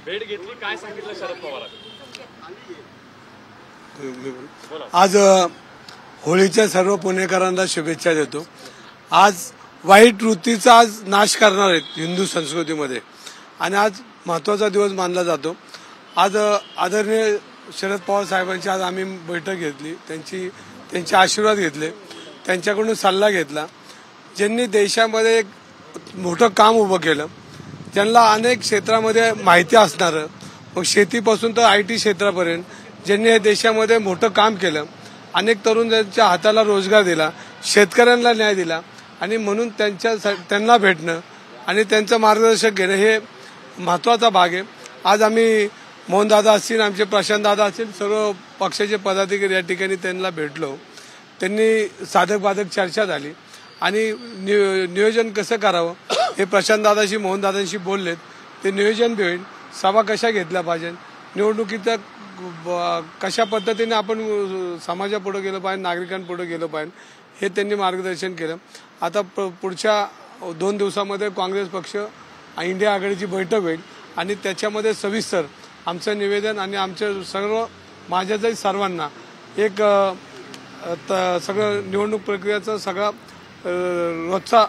भेट घेतली, काय सांगितलं शरद पवारांनी? आज होळीच्या सर्व पुणेकरांना शुभेच्छा देतो। आज वाईट वृत्तीचा आज नाश करणार आहेत हिंदू संस्कृतीमध्ये आणि आज महत्त्वाचा दिवस मानला जातो। आज आदरणीय शरद पवार साहेबांची आज आम्ही बैठक घेतली, त्यांचे आशीर्वाद घेतले, त्यांच्याकडून सल्ला घेतला। ज्यांनी देशामध्ये एक मोठं काम उभं केलं, ज्यांना अनेक क्षेत्रामध्ये माहिती असणारं, मग शेतीपासून तर IT क्षेत्रापर्यंत ज्यांनी या देशामध्ये मोठं काम केलं, अनेक तरुणांच्या हाताला रोजगार दिला, शेतकऱ्यांना न्याय दिला आणि म्हणून त्यांना भेटणं आणि त्यांचं मार्गदर्शन घेणं हे महत्त्वाचा भाग आहे। आज आम्ही मोहनदादा असतील, आमचे प्रशांत दादा असतील, सर्व पक्षाचे पदाधिकारी या ठिकाणी त्यांना भेटलो। त्यांनी साधक बाधक चर्चा झाली आणि नियोजन कसं करावं हे प्रशांत दादाशी मोहनदादांशी बोललेत। ते नियोजन बी होईल, सभा कशा घेतल्या पाहिजे, निवडणुकीत कशा पद्धतीने आपण समाजापुढे गेलं पाहिजे, नागरिकांपुढे गेलं पाहिजे हे त्यांनी मार्गदर्शन केलं। आता पुढच्या 2 दिवसामध्ये काँग्रेस पक्ष इंडिया आघाडीची बैठक होईल आणि त्याच्यामध्ये सविस्तर आमचं निवेदन आणि आमच्या सर्व माझ्या सर्वांना एक सगळं निवडणूक प्रक्रियेचा सगळा रोजचा